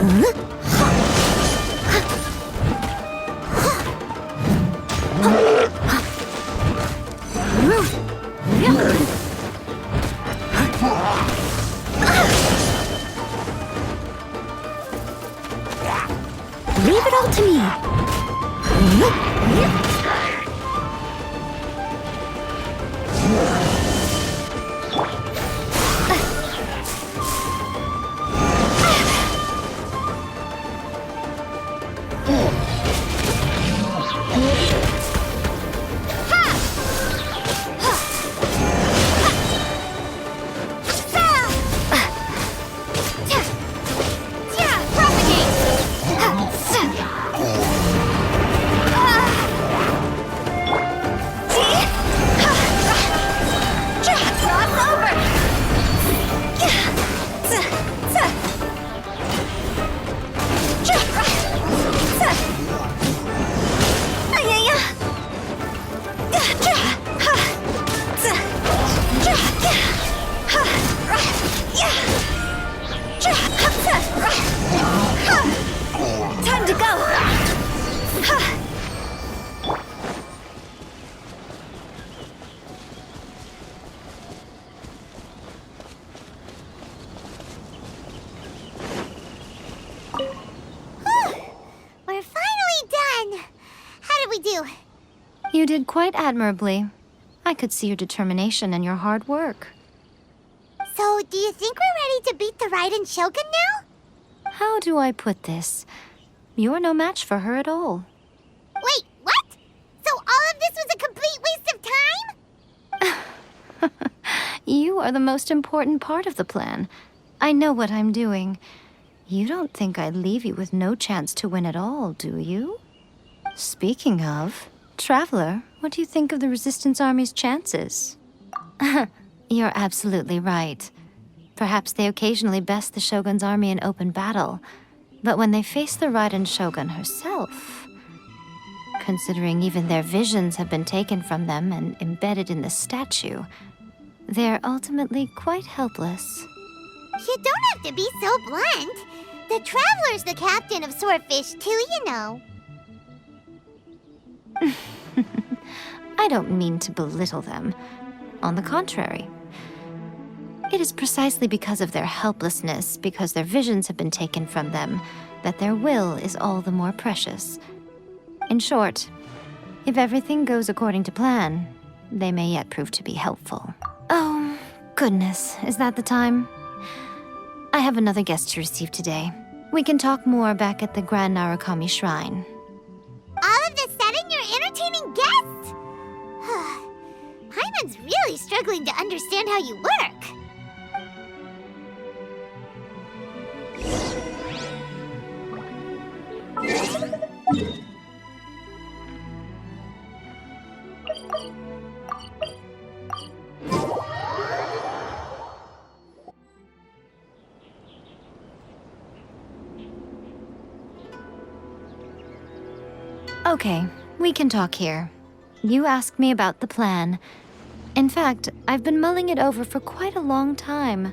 Leave it all to me. Time to go! We're finally done! How did we do? You did quite admirably. I could see your determination and your hard work. So, do you think we're ready to beat the Raiden Shogun now? How do I put this? You're no match for her at all. Wait, what? So all of this was a complete waste of time? You are the most important part of the plan. I know what I'm doing. You don't think I'd leave you with no chance to win at all, do you? Speaking of, Traveler, what do you think of the Resistance Army's chances? You're absolutely right. Perhaps they occasionally best the Shogun's army in open battle, but when they face the Raiden Shogun herself, considering even their visions have been taken from them and embedded in the statue, they're ultimately quite helpless. You don't have to be so blunt. The Traveler's the captain of Swordfish too, you know. I don't mean to belittle them. On the contrary. It is precisely because of their helplessness, because their visions have been taken from them, that their will is all the more precious. In short, if everything goes according to plan, they may yet prove to be helpful. Oh, goodness, is that the time? I have another guest to receive today. We can talk more back at the Grand Narukami Shrine. All of a sudden, you're entertaining guests? Paimon's really struggling to understand how you work. Okay, we can talk here. You asked me about the plan. In fact, I've been mulling it over for quite a long time.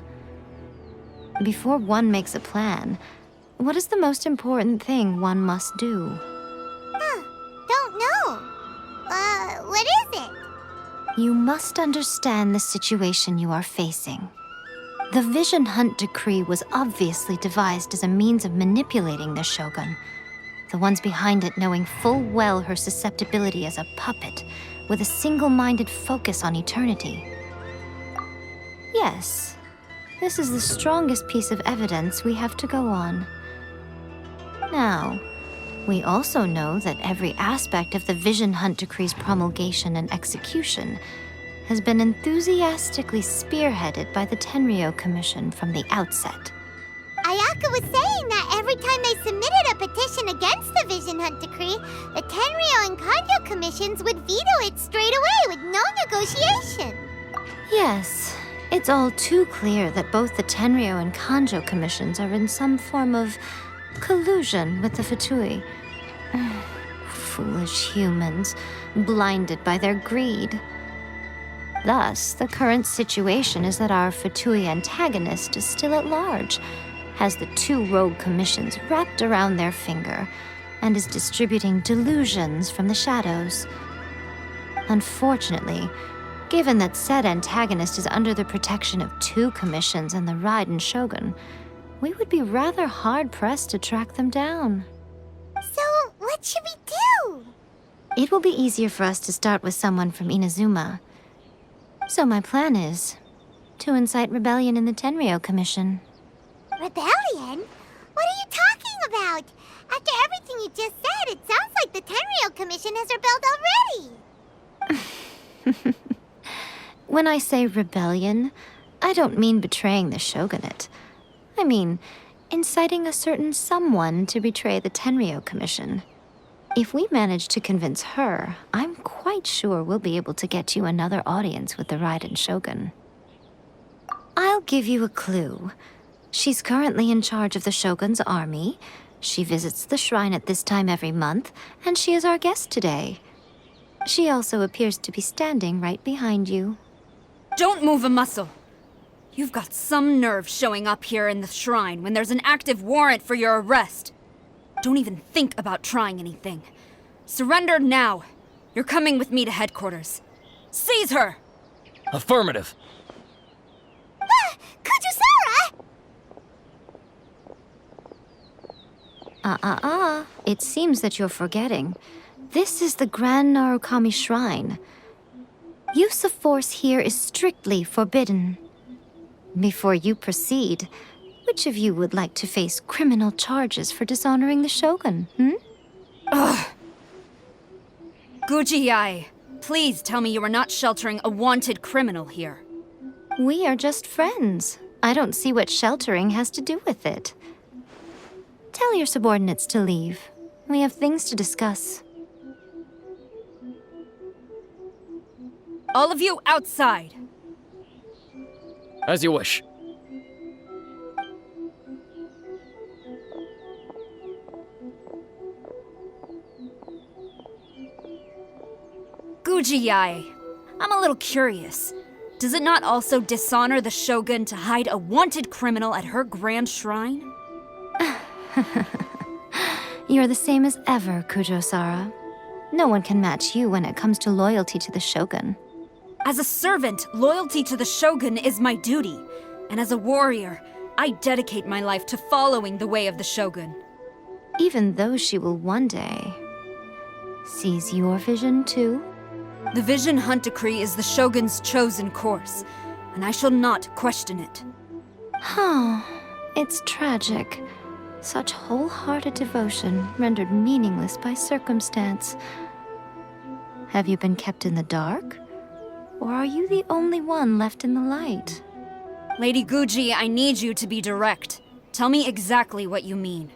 Before one makes a plan, what is the most important thing one must do? Don't know. What is it? You must understand the situation you are facing. The Vision Hunt Decree was obviously devised as a means of manipulating the Shogun, the ones behind it knowing full well her susceptibility as a puppet, with a single-minded focus on eternity. Yes, this is the strongest piece of evidence we have to go on. Now, we also know that every aspect of the Vision Hunt Decree's promulgation and execution has been enthusiastically spearheaded by the Tenryou Commission from the outset. Ayaka was saying that every time they submitted a petition against the Vision Hunt Decree, the Tenryou and Kanjo commissions would veto it straight away with no negotiation. Yes, it's all too clear that both the Tenryou and Kanjo commissions are in some form of collusion with the Fatui. Foolish humans, blinded by their greed. Thus, the current situation is that our Fatui antagonist is still at large, has the 2 rogue commissions wrapped around their finger and is distributing delusions from the shadows. Unfortunately, given that said antagonist is under the protection of 2 commissions and the Raiden Shogun, we would be rather hard-pressed to track them down. So, what should we do? It will be easier for us to start with someone from Inazuma. So my plan is to incite rebellion in the Tenryou Commission. Rebellion? What are you talking about? After everything you just said, it sounds like the Tenryou Commission has rebelled already. When I say rebellion, I don't mean betraying the shogunate. I mean inciting a certain someone to betray the Tenryou Commission. If we manage to convince her, I'm quite sure we'll be able to get you another audience with the Raiden Shogun. I'll give you a clue. She's currently in charge of the Shogun's army. She visits the shrine at this time every month, and she is our guest today. She also appears to be standing right behind you. Don't move a muscle. You've got some nerve showing up here in the shrine when there's an active warrant for your arrest. Don't even think about trying anything. Surrender now. You're coming with me to headquarters. Seize her! Affirmative. Kujusara! It seems that you're forgetting. This is the Grand Narukami Shrine. Use of force here is strictly forbidden. Before you proceed, which of you would like to face criminal charges for dishonoring the Shogun, Ugh! Guji-ai, please tell me you are not sheltering a wanted criminal here. We are just friends. I don't see what sheltering has to do with it. Tell your subordinates to leave. We have things to discuss. All of you outside. As you wish. Guji-ai, I'm a little curious. Does it not also dishonor the Shogun to hide a wanted criminal at her grand shrine? You're the same as ever, Kujo-sara. No one can match you when it comes to loyalty to the Shogun. As a servant, loyalty to the Shogun is my duty. And as a warrior, I dedicate my life to following the way of the Shogun. Even though she will one day seize your vision too? The Vision Hunt Decree is the Shogun's chosen course, and I shall not question it. It's tragic. Such wholehearted devotion rendered meaningless by circumstance. Have you been kept in the dark? Or are you the only one left in the light? Lady Guji, I need you to be direct. Tell me exactly what you mean.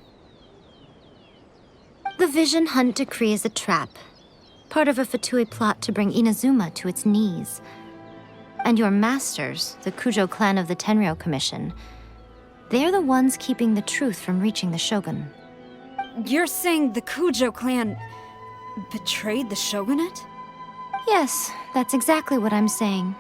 The Vision Hunt Decree is a trap. Part of a Fatui plot to bring Inazuma to its knees. And your masters, the Kujo clan of the Tenryou Commission, they're the ones keeping the truth from reaching the Shogun. You're saying the Kujo clan betrayed the Shogunate? Yes, that's exactly what I'm saying.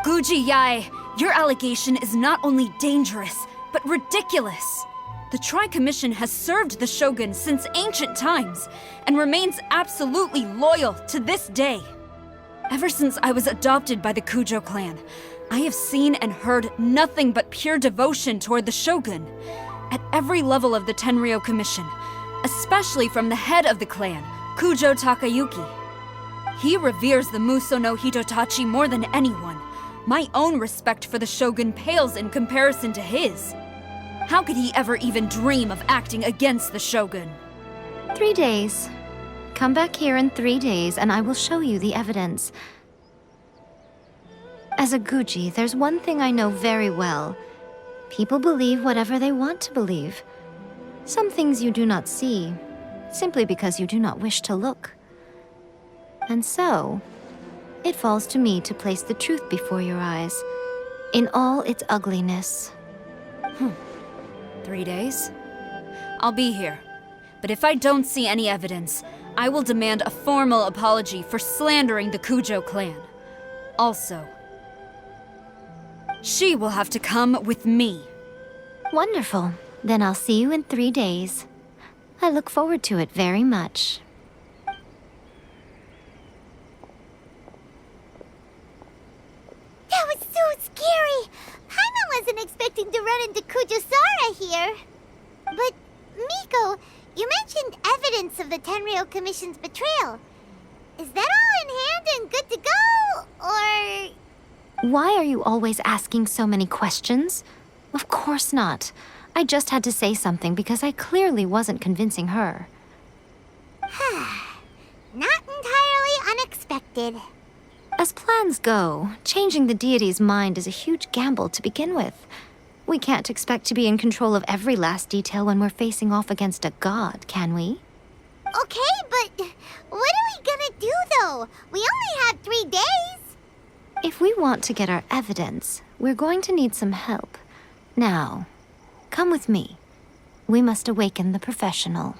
Guji-ai, your allegation is not only dangerous, but ridiculous. The Tri-Commission has served the Shogun since ancient times, and remains absolutely loyal to this day. Ever since I was adopted by the Kujo clan, I have seen and heard nothing but pure devotion toward the Shogun, at every level of the Tenryou Commission, especially from the head of the clan, Kujo Takayuki. He reveres the Muso no Hitotachi more than anyone. My own respect for the Shogun pales in comparison to his. How could he ever even dream of acting against the Shogun? 3 days. Come back here in 3 days and I will show you the evidence. As a Guji, there's one thing I know very well. People believe whatever they want to believe. Some things you do not see, simply because you do not wish to look. And so, it falls to me to place the truth before your eyes, in all its ugliness. 3 days? I'll be here. But if I don't see any evidence, I will demand a formal apology for slandering the Kujo clan. Also, she will have to come with me. Wonderful. Then I'll see you in 3 days. I look forward to it very much. That was so scary! Paimon wasn't expecting to run into Kujosara here. But, Miko, you mentioned evidence of the Tenryou Commission's betrayal. Is that all in hand and good to go, or...? Why are you always asking so many questions? Of course not. I just had to say something because I clearly wasn't convincing her. Not entirely unexpected. As plans go, changing the deity's mind is a huge gamble to begin with. We can't expect to be in control of every last detail when we're facing off against a god, can we? Okay, but what are we gonna do, though? We only have 3 days. If we want to get our evidence, we're going to need some help. Now, come with me. We must awaken the professional.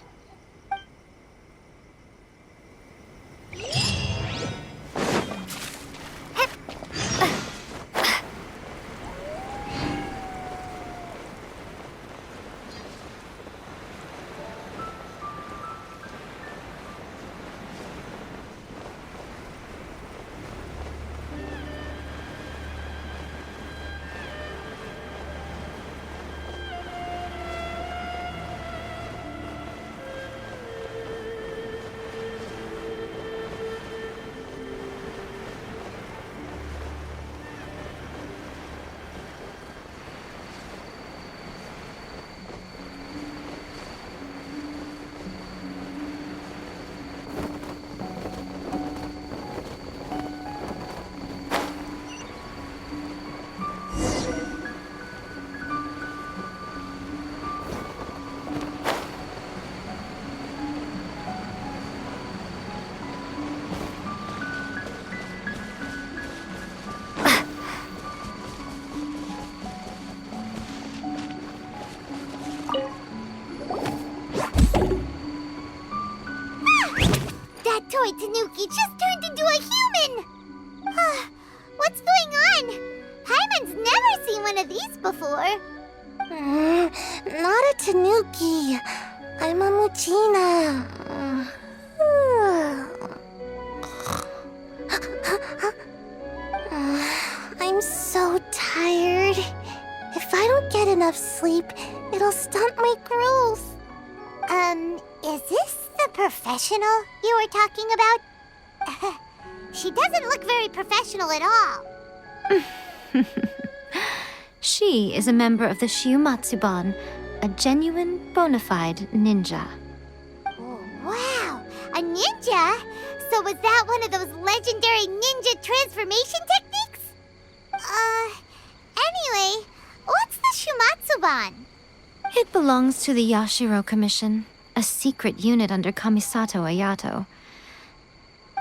Toy Tanuki just turned into a human! What's going on? Paimon's never seen one of these before. Not a Tanuki. I'm a Muchina. I'm so tired. If I don't get enough sleep, it'll stunt my growth. Is this the professional you were talking about? She doesn't look very professional at all. She is a member of the Shiumatsuban, a genuine, bona fide ninja. Oh, wow, a ninja? So was that one of those legendary ninja transformation techniques? Anyway, what's the Shumatsuban? It belongs to the Yashiro Commission, a secret unit under Kamisato Ayato.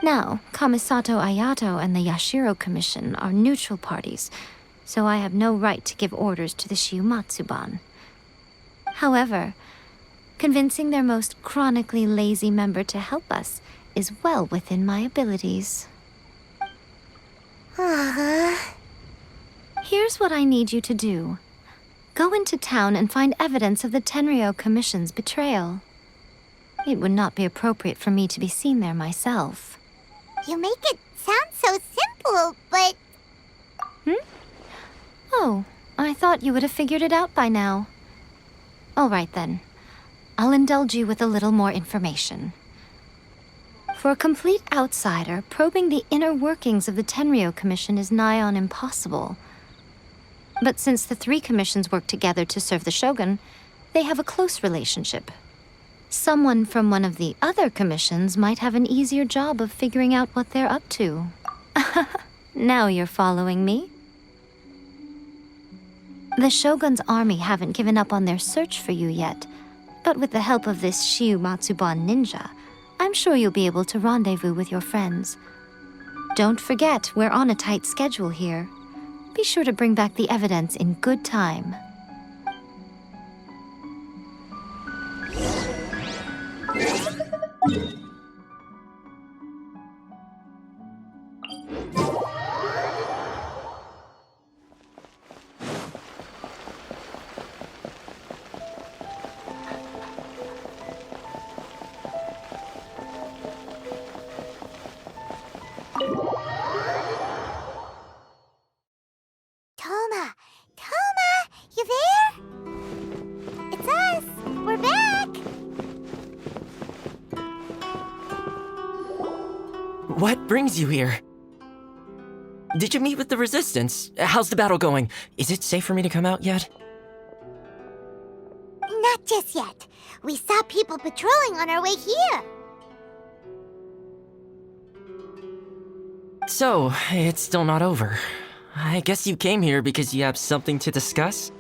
Now, Kamisato Ayato and the Yashiro Commission are neutral parties, so I have no right to give orders to the Shiumatsuban. However, convincing their most chronically lazy member to help us is well within my abilities. Here's what I need you to do. Go into town and find evidence of the Tenryou Commission's betrayal. It would not be appropriate for me to be seen there myself. You make it sound so simple, but... Oh, I thought you would have figured it out by now. All right then. I'll indulge you with a little more information. For a complete outsider, probing the inner workings of the Tenryou Commission is nigh on impossible. But since the 3 commissions work together to serve the Shogun, they have a close relationship. Someone from one of the other commissions might have an easier job of figuring out what they're up to. Now you're following me. The Shogun's army haven't given up on their search for you yet, but with the help of this Shiumatsuban ninja, I'm sure you'll be able to rendezvous with your friends. Don't forget, we're on a tight schedule here. Be sure to bring back the evidence in good time. Toma, you there? It's us. We're back. What brings you here? Did you meet with the Resistance? How's the battle going? Is it safe for me to come out yet? Not just yet. We saw people patrolling on our way here. So, it's still not over. I guess you came here because you have something to discuss?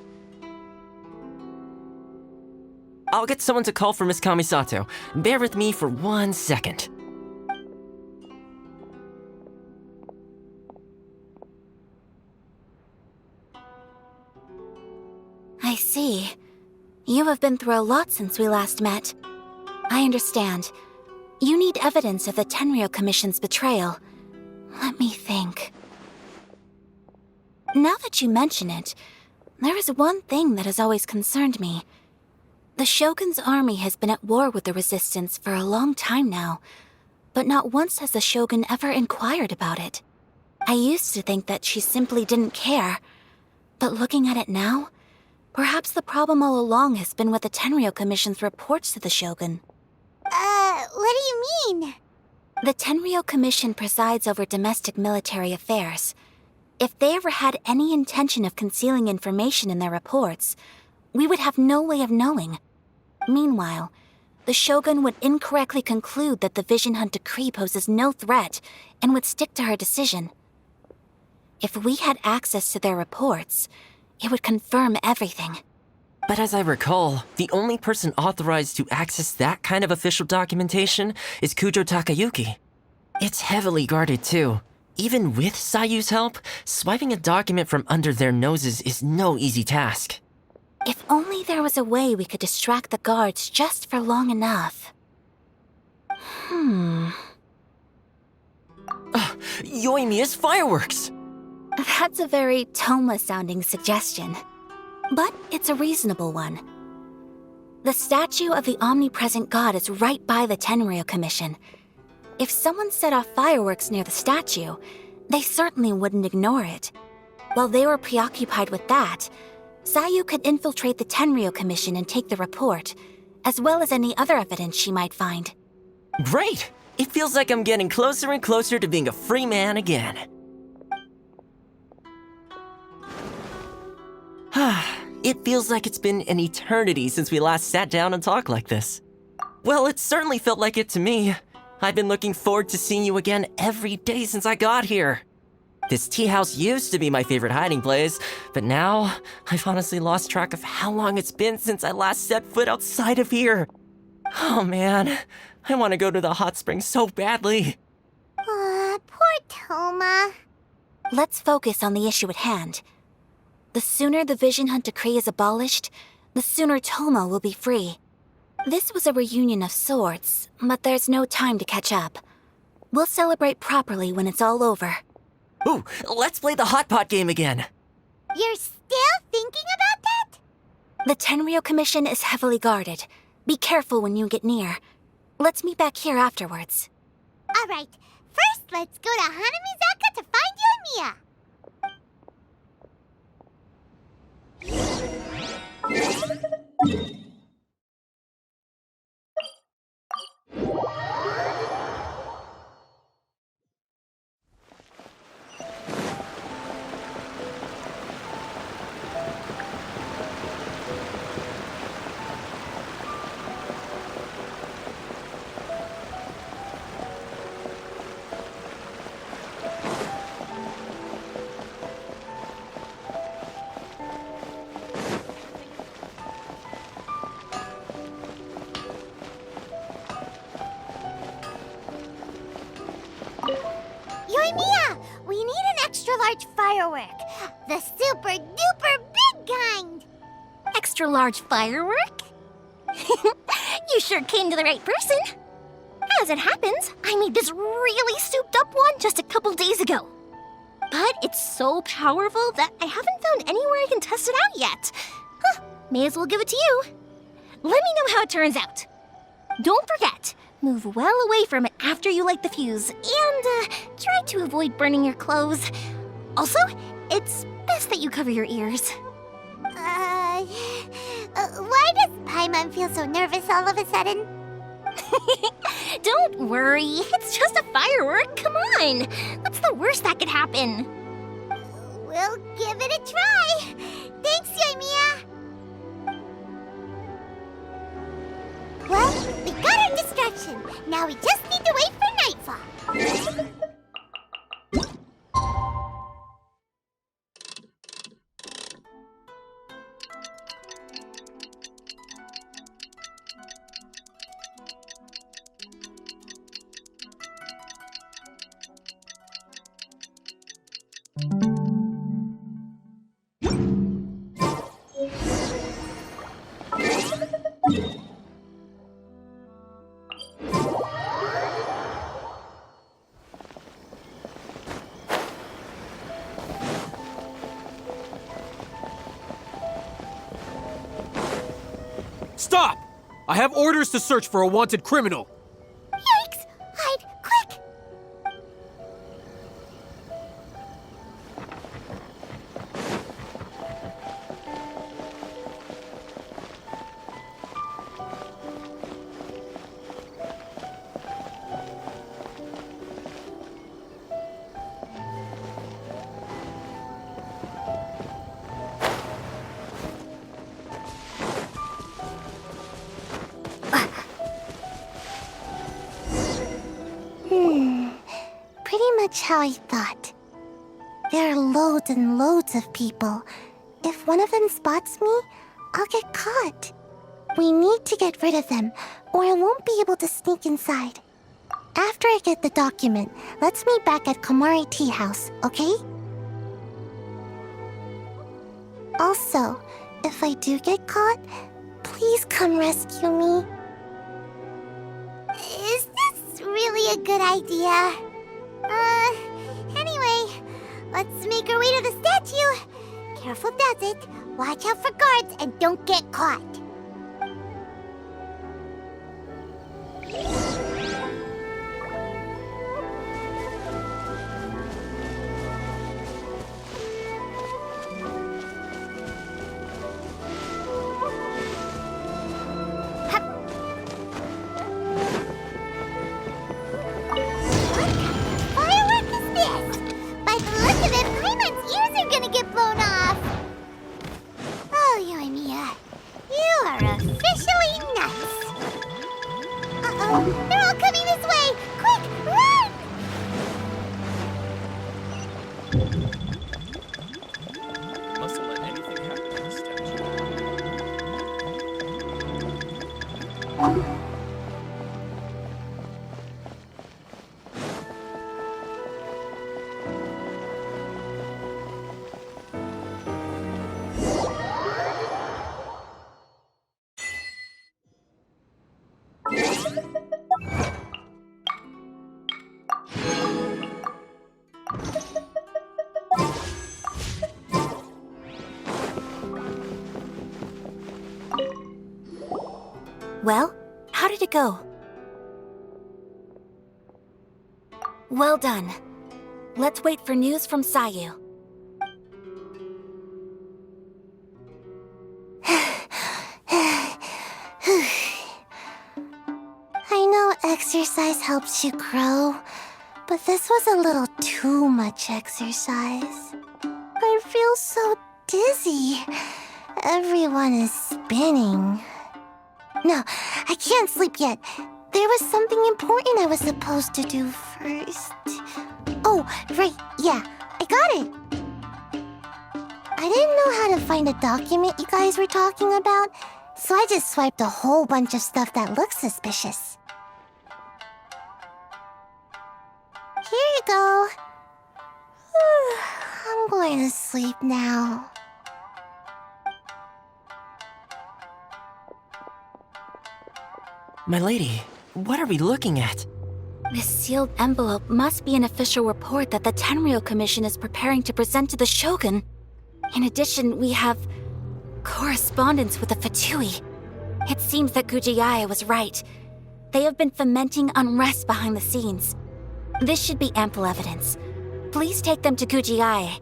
I'll get someone to call for Miss Kamisato. Bear with me for 1 second. I see. You have been through a lot since we last met. I understand. You need evidence of the Tenryou Commission's betrayal. Let me think. Now that you mention it, there is one thing that has always concerned me. The Shogun's army has been at war with the Resistance for a long time now, but not once has the Shogun ever inquired about it. I used to think that she simply didn't care, but looking at it now, perhaps the problem all along has been with the Tenryou Commission's reports to the Shogun. What do you mean? The Tenryou Commission presides over domestic military affairs. If they ever had any intention of concealing information in their reports, we would have no way of knowing. Meanwhile, the Shogun would incorrectly conclude that the Vision Hunt decree poses no threat and would stick to her decision. If we had access to their reports, it would confirm everything. But as I recall, the only person authorized to access that kind of official documentation is Kujo Takayuki. It's heavily guarded too. Even with Sayu's help, swiping a document from under their noses is no easy task. If only there was a way we could distract the guards just for long enough. Yoimiya's fireworks! That's a very Toma-sounding suggestion. But it's a reasonable one. The statue of the omnipresent god is right by the Tenryou Commission. If someone set off fireworks near the statue, they certainly wouldn't ignore it. While they were preoccupied with that, Sayu could infiltrate the Tenryou Commission and take the report, as well as any other evidence she might find. Great! It feels like I'm getting closer and closer to being a free man again. It feels like it's been an eternity since we last sat down and talked like this. Well, it certainly felt like it to me. I've been looking forward to seeing you again every day since I got here. This tea house used to be my favorite hiding place, but now I've honestly lost track of how long it's been since I last set foot outside of here. Oh man, I want to go to the hot springs so badly. Poor Toma. Let's focus on the issue at hand. The sooner the Vision Hunt decree is abolished, the sooner Toma will be free. This was a reunion of sorts, but there's no time to catch up. We'll celebrate properly when it's all over. Ooh, let's play the hot pot game again. You're still thinking about that? The Tenryou Commission is heavily guarded. Be careful when you get near. Let's meet back here afterwards. All right. First, let's go to Hanamizaka to find Yoimiya. Yoimiya, we need an extra-large firework. The super-duper big kind. Extra-large firework? You sure came to the right person. As it happens, I made this really souped-up one just a couple days ago. But it's so powerful that I haven't found anywhere I can test it out yet. May as well give it to you. Let me know how it turns out. Don't forget, move well away from it after you light the fuse, and try to avoid burning your clothes. Also, it's Best that you cover your ears. Why does Paimon feel so nervous all of a sudden? Don't worry, it's just a firework. Come on. What's the worst that could happen? We'll give it a try. Thanks, Yoimiya. Well, we got our distraction. Now we just need to wait for nightfall. Stop! I have orders to search for a wanted criminal. Yikes! Hide, quick! Pretty much how I thought. There are loads and loads of people. If one of them spots me, I'll get caught. We need to get rid of them, or I won't be able to sneak inside. After I get the document, let's meet back at Komari Tea House, okay? Also, if I do get caught, please come rescue me. Is this really a good idea? Anyway, let's make our way to the statue. Careful does it. Watch out for guards and don't get caught. They're all coming this way! Quick, run! Mustn't let anything happen to the statue. Well, how did it go? Well done. Let's wait for news from Sayu. I know exercise helps you grow, but this was a little too much exercise. I feel so dizzy. Everyone is spinning. No, I can't sleep yet. There was something important I was supposed to do first. Oh, right, yeah, I got it. I didn't know how to find a document you guys were talking about, so I just swiped a whole bunch of stuff that looks suspicious. Here you go. I'm going to sleep now. My lady, what are we looking at? This sealed envelope must be an official report that the Tenryou Commission is preparing to present to the Shogun. In addition, we have correspondence with the Fatui. It seems that Gujiaya was right. They have been fomenting unrest behind the scenes. This should be ample evidence. Please take them to Gujiaya.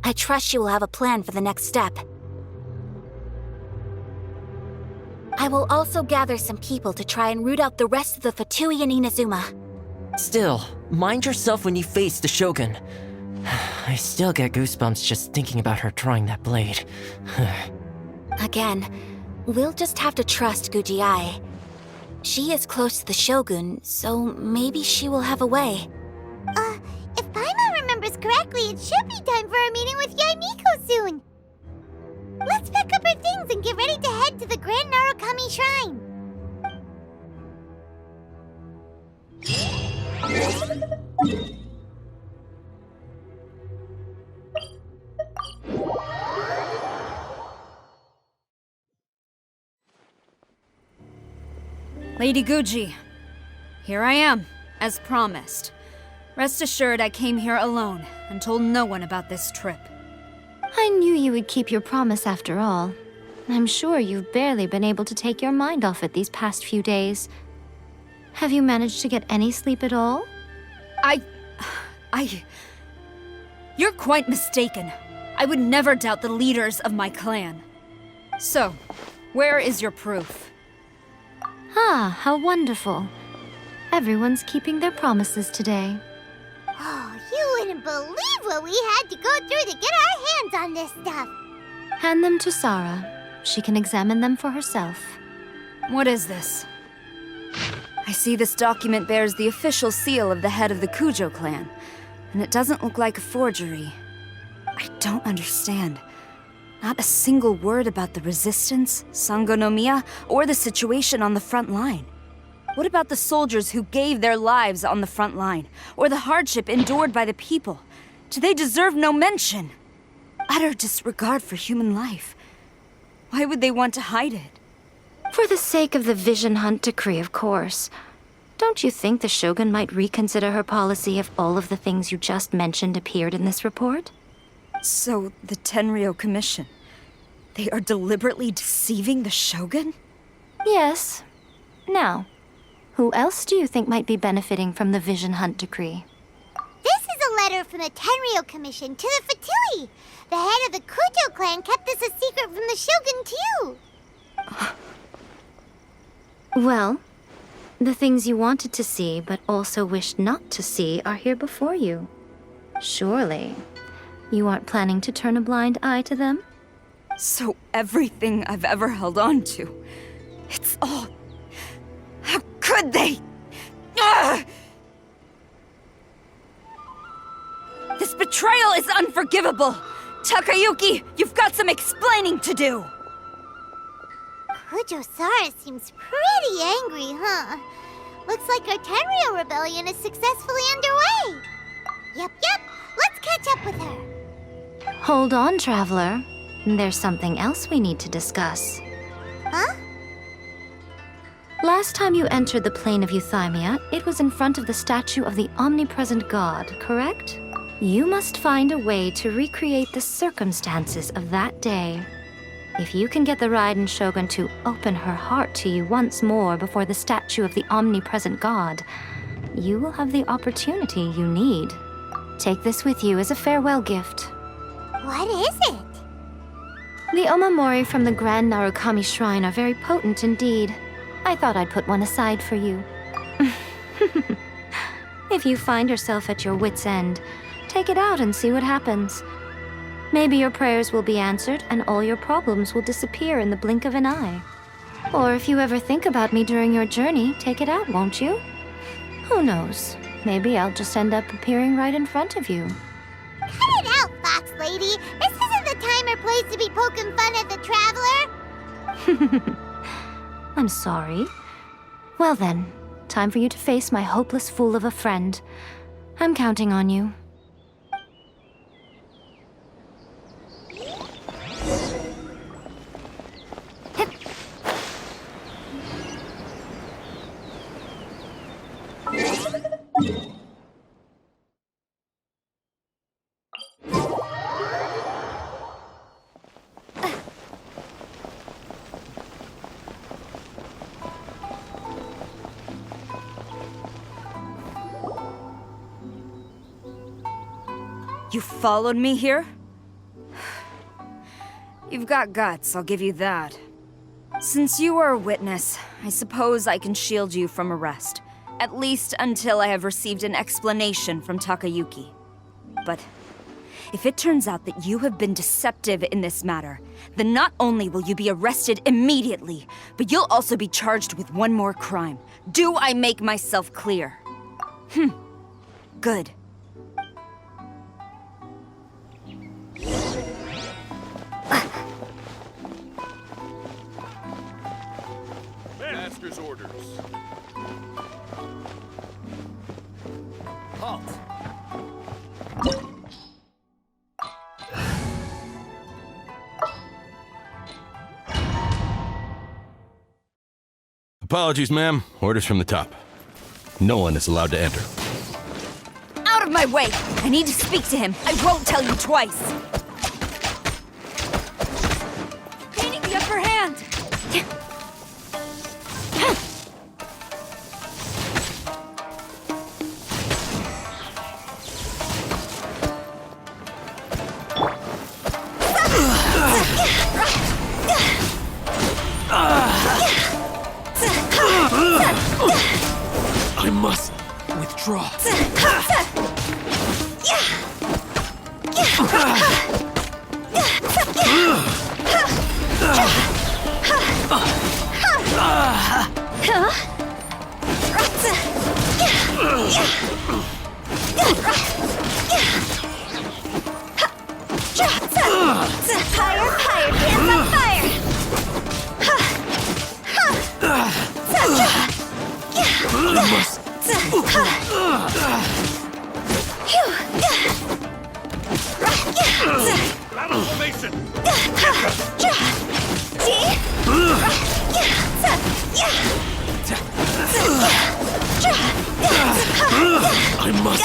I trust you will have a plan for the next step. I will also gather some people to try and root out the rest of the Fatui in Inazuma. Still, mind yourself when you face the Shogun. I still get goosebumps just thinking about her drawing that blade. Again, we'll just have to trust Guji. She is close to the Shogun, so maybe she will have a way. If Paimon remembers correctly, it should be time for a meeting with Yaimiko soon. Let's pack up our things and get ready to head to the Grand Narukami Shrine. Lady Guji, here I am, as promised. Rest assured I came here alone and told no one about this trip. I knew you would keep your promise after all. I'm sure you've barely been able to take your mind off it these past few days. Have you managed to get any sleep at all? You're quite mistaken. I would never doubt the leaders of my clan. So, where is your proof? Ah, how wonderful. Everyone's keeping their promises today. Oh, you wouldn't believe what we had to go through to get our hands on this stuff. Hand them to Sarah. She can examine them for herself. What is this? I see this document bears the official seal of the head of the Kujo clan, and it doesn't look like a forgery. I don't understand. Not a single word about the resistance, Sangonomiya, or the situation on the front line. What about the soldiers who gave their lives on the front line, or the hardship endured by the people? Do they deserve no mention? Utter disregard for human life. Why would they want to hide it? For the sake of the Vision Hunt decree, of course. Don't you think the Shogun might reconsider her policy if all of the things you just mentioned appeared in this report? So, the Tenryou Commission, they are deliberately deceiving the Shogun? Yes. Now, who else do you think might be benefiting from the Vision Hunt decree? This is a letter from the Tenryou Commission to the Fatui. The head of the Kujo clan kept this a secret from the Shogun, too. Well, the things you wanted to see but also wished not to see are here before you. Surely, you aren't planning to turn a blind eye to them? So everything I've ever held on to, it's all... How could they? Ugh! This betrayal is unforgivable! Takayuki, you've got some explaining to do! Kujo-Sara seems pretty angry, huh? Looks like our Tenryou rebellion is successfully underway. Yep, let's catch up with her. Hold on, Traveler. There's something else we need to discuss. Huh? Last time you entered the plane of Euthymia, it was in front of the statue of the Omnipresent God, correct? You must find a way to recreate the circumstances of that day. If you can get the Raiden Shogun to open her heart to you once more before the statue of the Omnipresent God, you will have the opportunity you need. Take this with you as a farewell gift. What is it? The omamori from the Grand Narukami Shrine are very potent indeed. I thought I'd put one aside for you. If you find yourself at your wit's end, take it out and see what happens. Maybe your prayers will be answered and all your problems will disappear in the blink of an eye. Or if you ever think about me during your journey, take it out, won't you? Who knows? Maybe I'll just end up appearing right in front of you. Cut it out, Fox Lady. This isn't the time or place to be poking fun at the Traveler. I'm sorry. Well then, time for you to face my hopeless fool of a friend. I'm counting on you. You followed me here? You've got guts, I'll give you that. Since you are a witness, I suppose I can shield you from arrest. At least until I have received an explanation from Takayuki. But if it turns out that you have been deceptive in this matter, then not only will you be arrested immediately, but you'll also be charged with one more crime. Do I make myself clear? Good. Master's orders. Halt. Apologies, ma'am. Orders from the top. No one is allowed to enter. Out of my way! I need to speak to him. I won't tell you twice. Gaining the upper hand. I must withdraw. Higher, higher, hands on fire! I must. Battle formation. I must.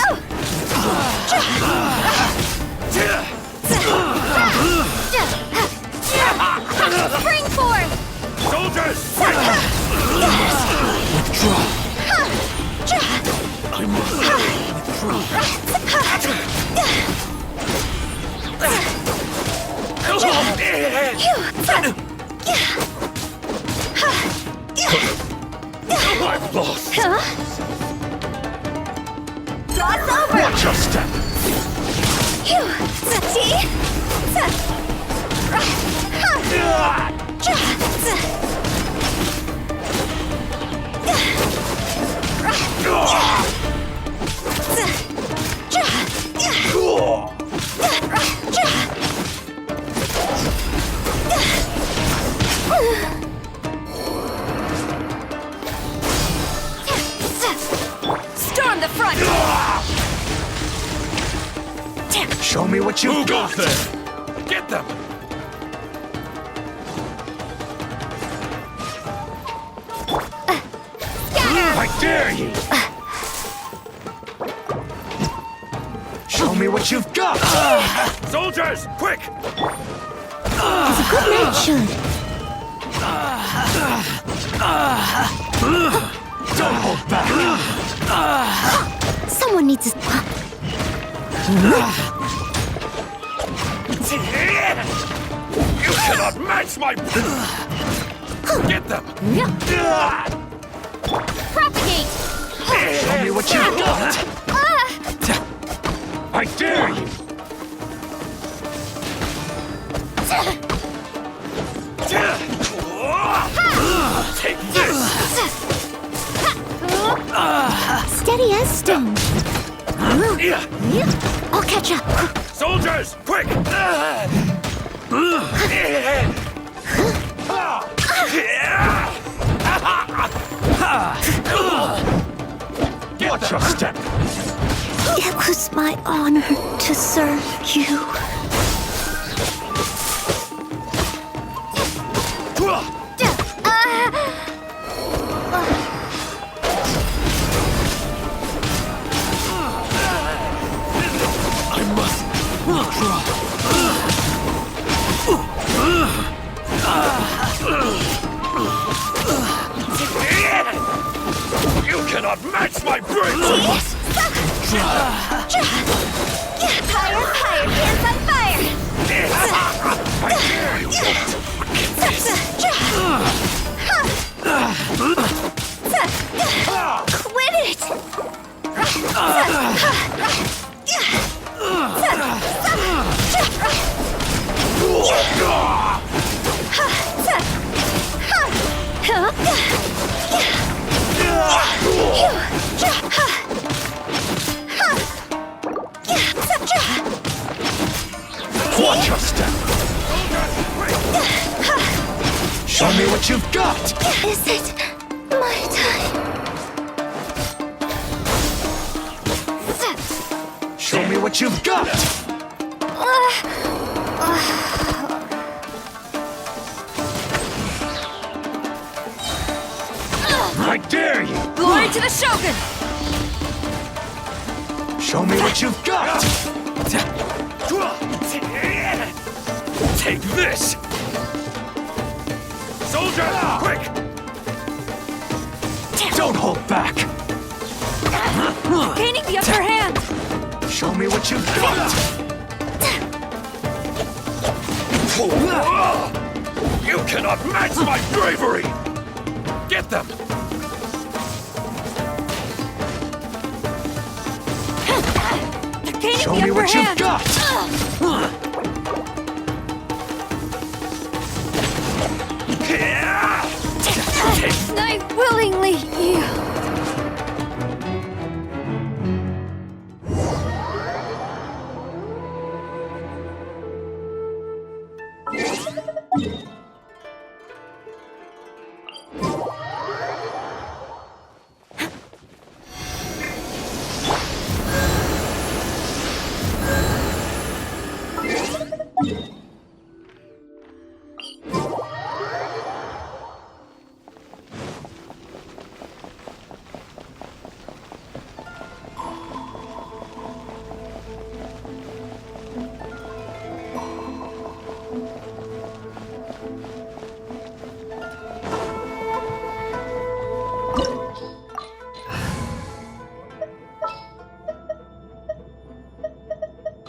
Spring form! Soldiers! Withdraw. I must I'm lost. Toss over! Watch your step. Storm the front! Show me what you've Who got. goes there? Get them. I dare you. Show me what you've got. Soldiers, quick! Good night, Shun. Don't hold back. Someone needs to... You cannot match my... Get them! Propagate! Show me what you've got. I dare you. Take this! Steady as stone. I'll catch up. Soldiers, quick! Watch your step. It was my honor to serve you. I must withdraw. You cannot match my brain! Higher, higher, hands on fire! I dare you! Watch your step! Show me what you've got! Is it my time? Show me what you've got! I dare you! Glory to the Shogun! Show me what you've got! Take this! Soldier, quick! Don't hold back! Gaining the upper hand! Show me what you've got! You cannot match my bravery! Get them! Gaining Show the me upper what hand! you've got! I willingly yield.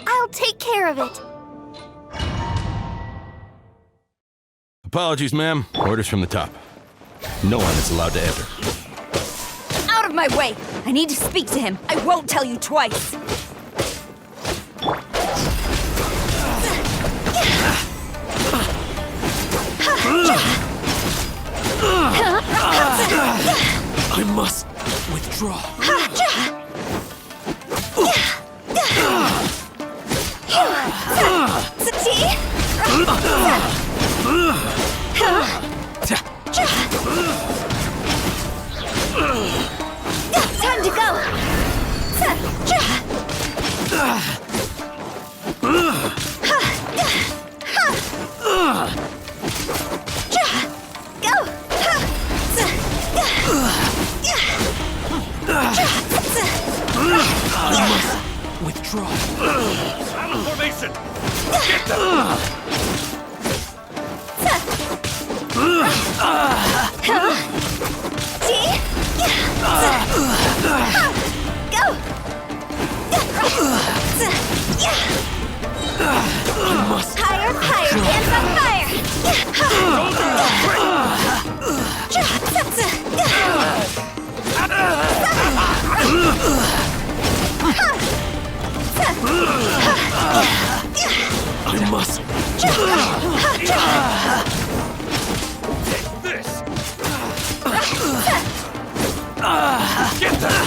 I'll take care of it. Apologies, ma'am. Orders from the top. No one is allowed to enter. Out of my way! I need to speak to him. I won't tell you twice. I must withdraw. Time to go. Withdraw. Formation! Get them! Higher, higher, hands on fire! I must. Take this. Get them.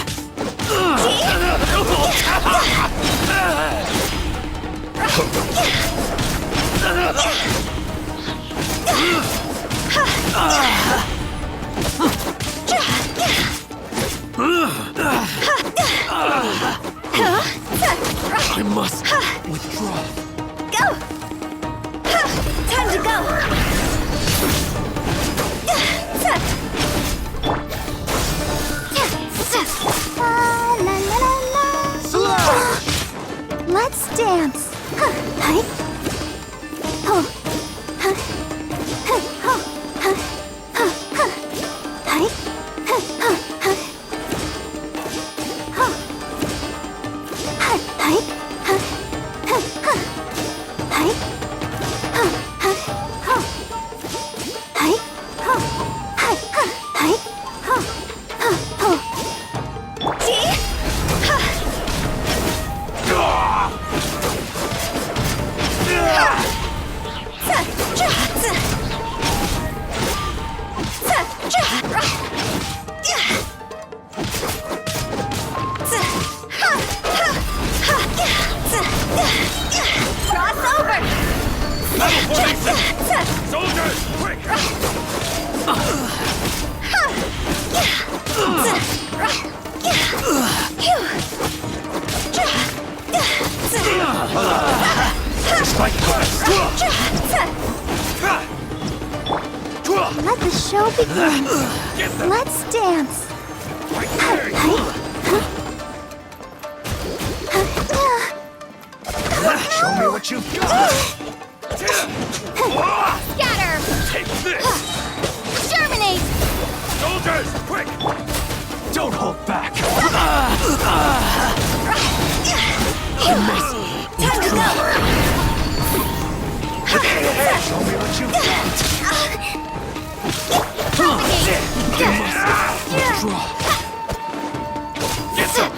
Let the show begin. Let's dance. Show me what you've got! Scatter! Take this! Germinate! Soldiers, quick! Don't hold back! Time to go! Show me what you've got! Get some!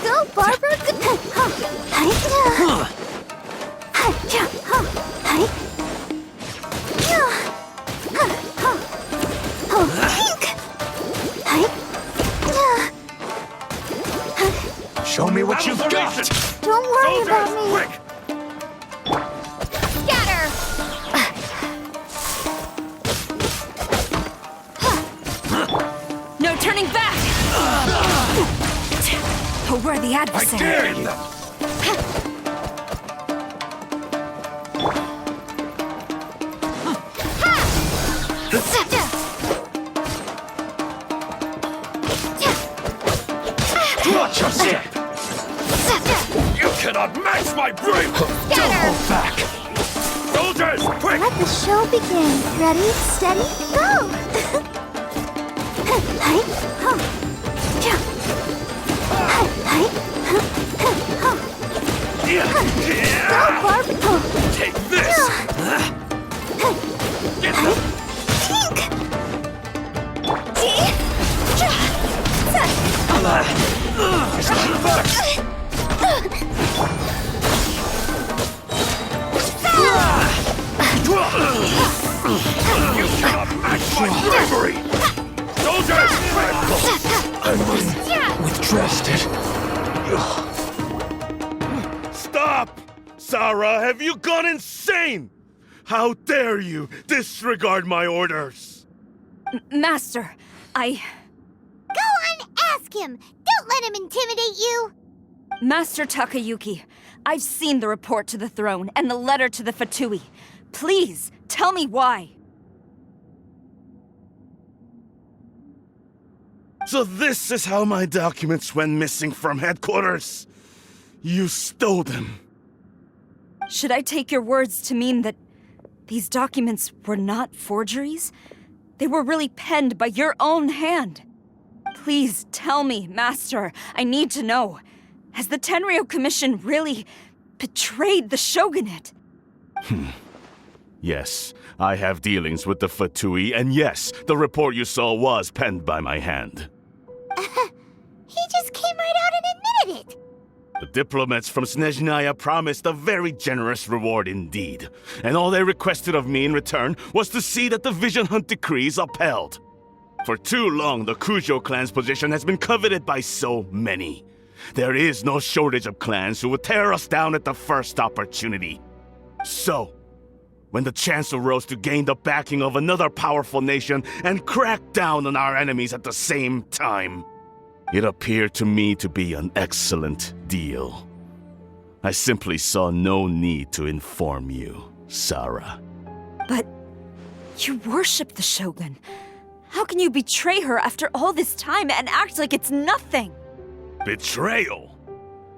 Go, Barbara. Show me what you've got! Don't worry about Soldiers, me. quick! Scatter! No turning back! A worthy I adversary. dare you! Watch your step! You cannot match my bravery! Don't hold back! Soldiers, quick! Let the show begin. Ready, steady, go! Go, Barbara. Take this! Get them! It's not first! You cannot match my bravery! Soldiers, quick! I must withdraw. Stop! Sarah, have you gone insane? How dare you disregard my orders? Master, Go on, ask him. Don't let him intimidate you. Master Takayuki, I've seen the report to the throne and the letter to the Fatui. Please, tell me why. So this is how my documents went missing from headquarters. You stole them. Should I take your words to mean that these documents were not forgeries? They were really penned by your own hand. Please tell me, Master. I need to know. Has the Tenryo Commission really betrayed the Shogunate? Yes, I have dealings with the Fatui, and yes, the report you saw was penned by my hand. He just came right out and admitted it. The diplomats from Snezhnaya promised a very generous reward indeed, and all they requested of me in return was to see that the Vision Hunt decree is upheld. For too long, the Kujo clan's position has been coveted by so many. There is no shortage of clans who would tear us down at the first opportunity. So, when the chance arose to gain the backing of another powerful nation and crack down on our enemies at the same time, it appeared to me to be an excellent deal. I simply saw no need to inform you, Sarah. But you worship the Shogun. How can you betray her after all this time and act like it's nothing? Betrayal?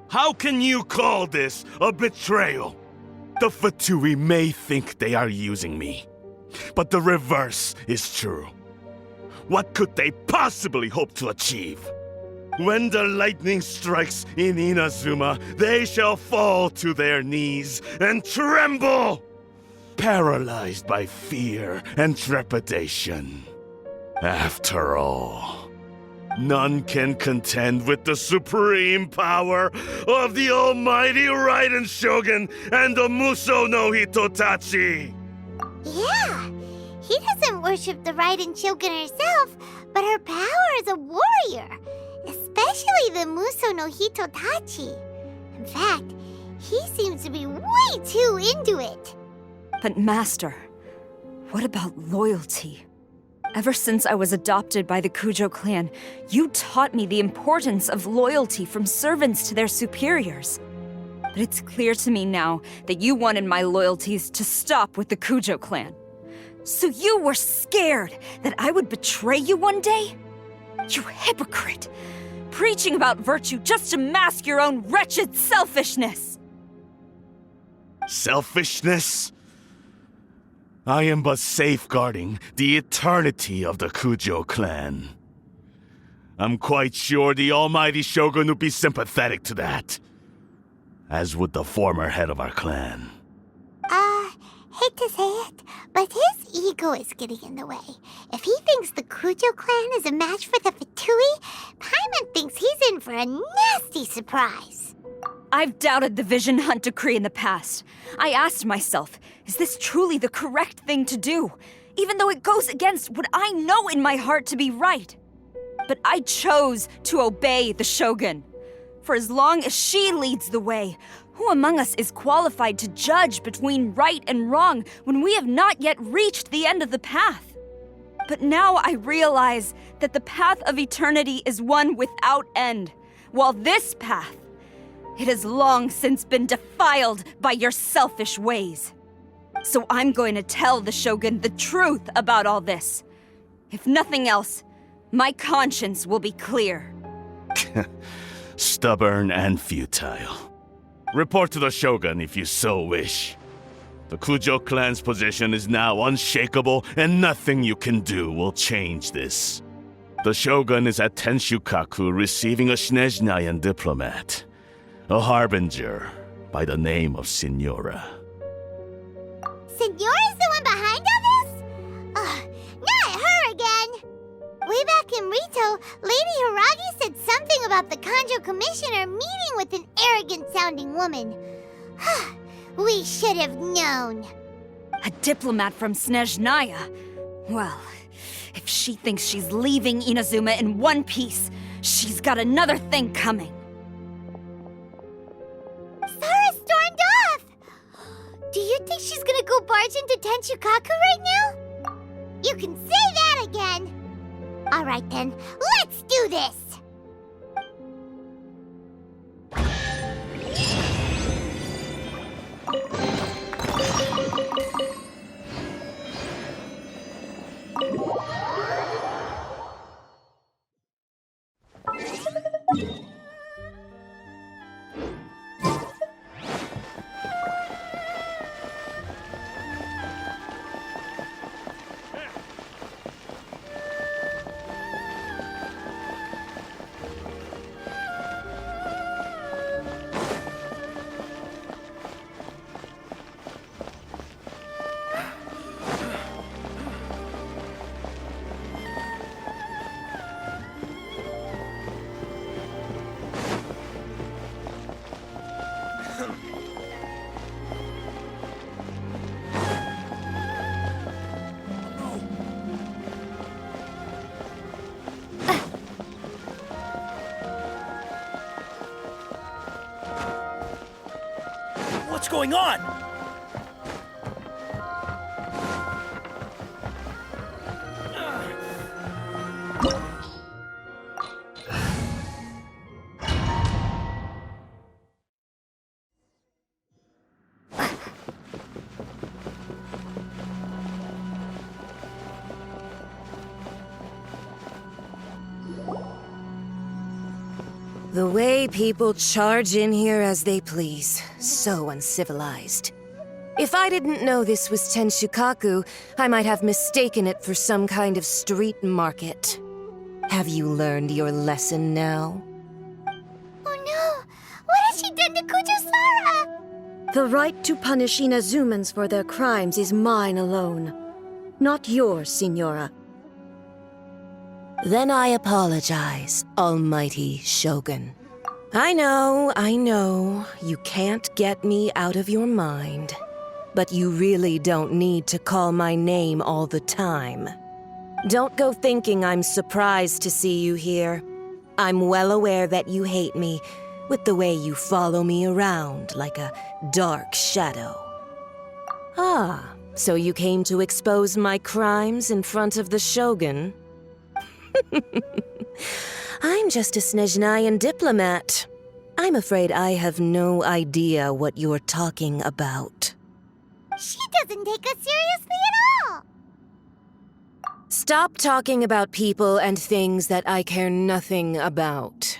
How can you call this a betrayal? The Fatui may think they are using me, but the reverse is true. What could they possibly hope to achieve? When the lightning strikes in Inazuma, they shall fall to their knees and tremble, paralyzed by fear and trepidation. After all, none can contend with the supreme power of the almighty Raiden Shogun and the Muso no Hitotachi. Yeah, he doesn't worship the Raiden Shogun herself, but her power as a warrior, especially the Muso no Hitotachi. In fact, He seems to be way too into it. But Master, what about loyalty? Ever since I was adopted by the Kujo clan, you taught me the importance of loyalty from servants to their superiors. But it's clear to me now that you wanted my loyalties to stop with the Kujo clan. So you were scared that I would betray you one day? You hypocrite! Preaching about virtue just to mask your own wretched selfishness! Selfishness? I am but safeguarding the eternity of the Kujo clan. I'm quite sure the almighty Shogun would be sympathetic to that. As would the former head of our clan. Hate to say it, but his ego is getting in the way. If he thinks the Kujo clan is a match for the Fatui, Paimon thinks he's in for a nasty surprise. I've doubted the Vision Hunt decree in the past. I asked myself, is this truly the correct thing to do? Even though it goes against what I know in my heart to be right. But I chose to obey the Shogun. For as long as she leads the way, who among us is qualified to judge between right and wrong when we have not yet reached the end of the path? But now I realize that the path of eternity is one without end, while this path, it has long since been defiled by your selfish ways. So I'm going to tell the Shogun the truth about all this. If nothing else, my conscience will be clear. Stubborn and futile. Report to the Shogun if you so wish. The Kujo clan's position is now unshakable, and nothing you can do will change this. The Shogun is at Tenshukaku receiving a Snezhnayan diplomat, a harbinger by the name of Signora. Signora's the one behind all this? Not her again! Way back in Rito, Lady Hiragi said something about the Kanjo Commissioner meeting with an arrogant-sounding woman. We should have known. A diplomat from Snezhnaya? Well, if she thinks she's leaving Inazuma in one piece, she's got another thing coming. Sara stormed off! Do you think she's gonna go barge into Tenshukaku right now? You can say that again! Alright then, let's do this! What's going on? The way people charge in here as they please. So uncivilized. If I didn't know this was Tenshukaku, I might have mistaken it for some kind of street market. Have you learned your lesson now? Oh no! What has she done to Kujo Sara? The right to punish Inazumans for their crimes is mine alone. Not yours, Signora. Then I apologize, Almighty Shogun. I know, you can't get me out of your mind. But you really don't need to call my name all the time. Don't go thinking I'm surprised to see you here. I'm well aware that you hate me, with the way you follow me around like a dark shadow. Ah, so you came to expose my crimes in front of the Shogun? I'm just a Snezhnayan diplomat. I'm afraid I have no idea what you're talking about. She doesn't take us seriously at all! Stop talking about people and things that I care nothing about.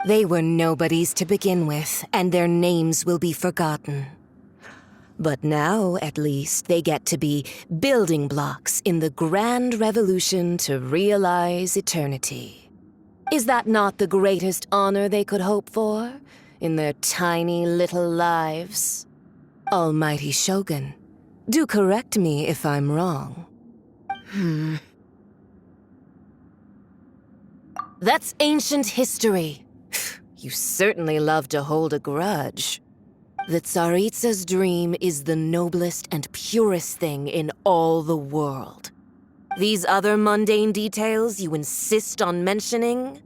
They were nobodies to begin with, and their names will be forgotten. But now, at least, they get to be building blocks in the grand revolution to realize eternity. Is that not the greatest honor they could hope for in their tiny little lives? Almighty Shogun, do correct me if I'm wrong. That's ancient history. You certainly love to hold a grudge. The Tsaritsa's dream is the noblest and purest thing in all the world. These other mundane details you insist on mentioning,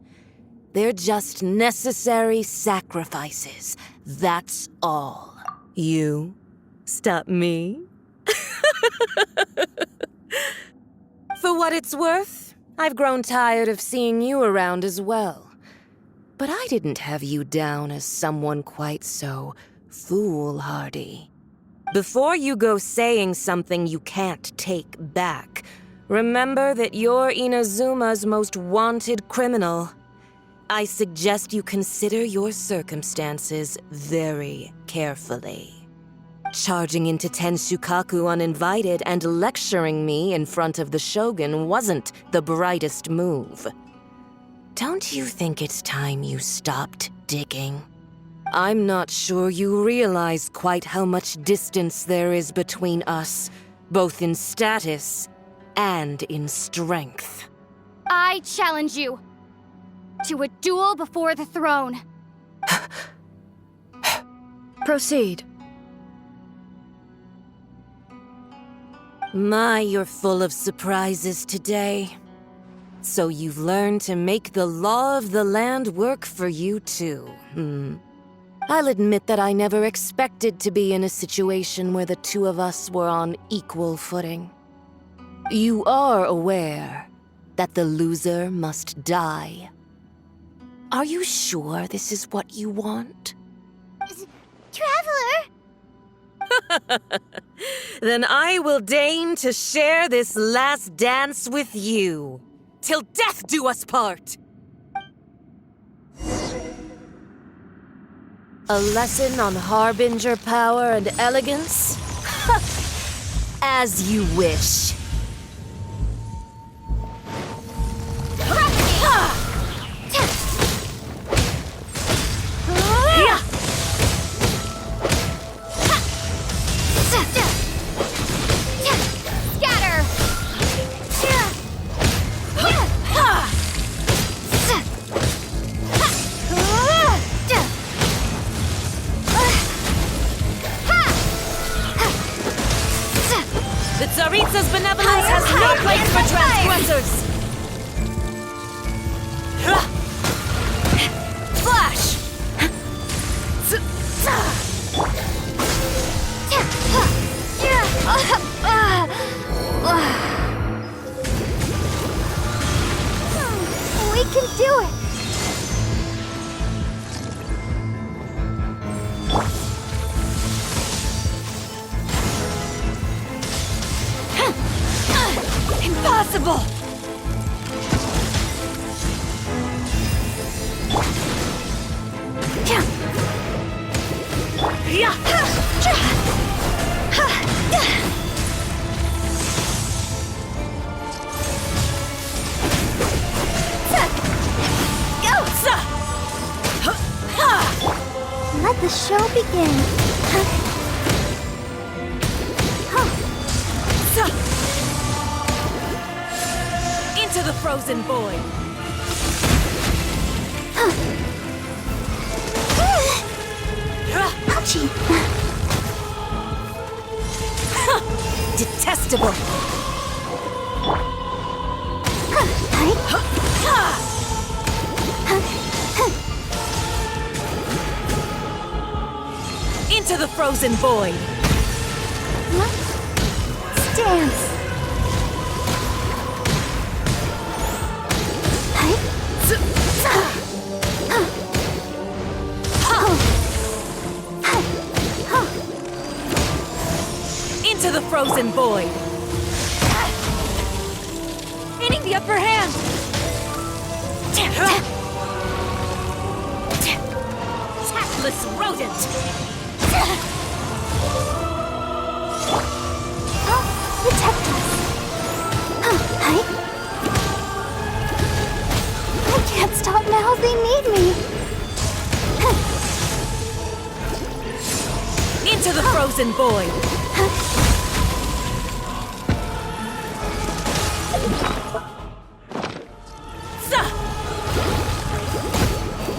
they're just necessary sacrifices. That's all. You stop me? For what it's worth, I've grown tired of seeing you around as well. But I didn't have you down as someone quite so foolhardy. Before you go saying something you can't take back, remember that you're Inazuma's most wanted criminal. I suggest you consider your circumstances very carefully. Charging into Tenshukaku uninvited and lecturing me in front of the Shogun wasn't the brightest move. Don't you think it's time you stopped digging? I'm not sure you realize quite how much distance there is between us, both in status and in strength. I challenge you to a duel before the throne. Proceed. My, you're full of surprises today. So you've learned to make the law of the land work for you too, I'll admit that I never expected to be in a situation where the two of us were on equal footing. You are aware that the loser must die. Are you sure this is what you want? Traveler! Then I will deign to share this last dance with you. Till death do us part! A lesson on harbinger power and elegance? As you wish. Scatter! The Tsaritsa's benevolence has no place for transgressors! Flash! We can do it! Impossible! Let the show begin. Into the frozen void! Ouchie! Detestable! Into the frozen void! Let's dance. Into the frozen void! Gaining the upper hand! Tactless rodent! Protect us. I can't stop now. They need me. Into the frozen void!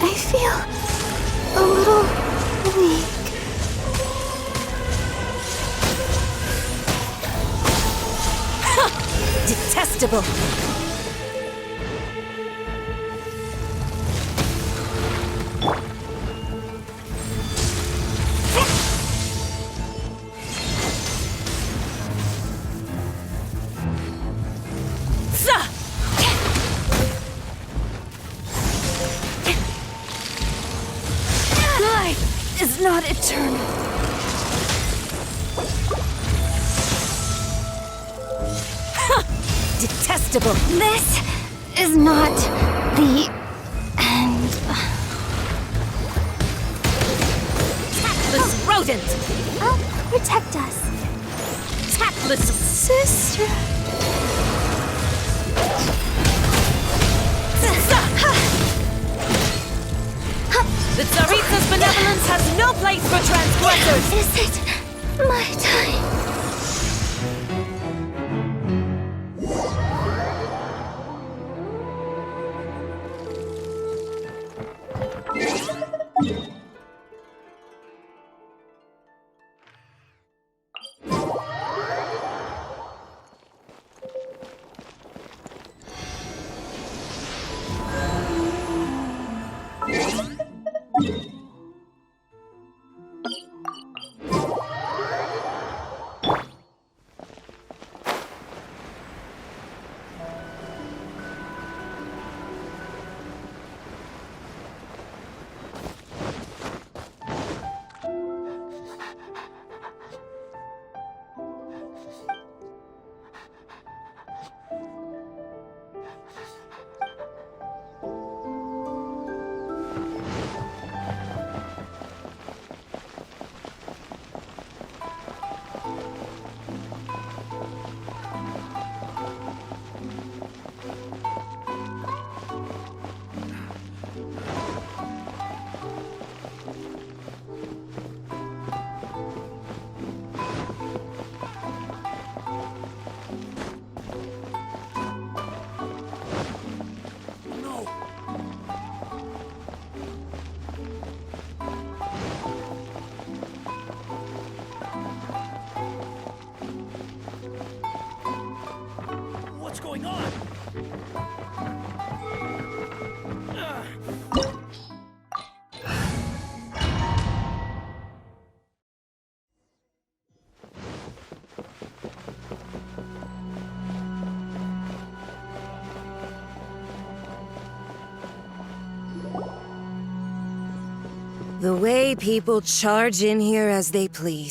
I feel a little weak. Detestable! Life is not eternal. Detestable! This is not the end. Tactless rodent! Protect us. Tactless Sister. The Tsaritsa's benevolence has no place for transgressors! Is it my time? What's going on? The way people charge in here as they please.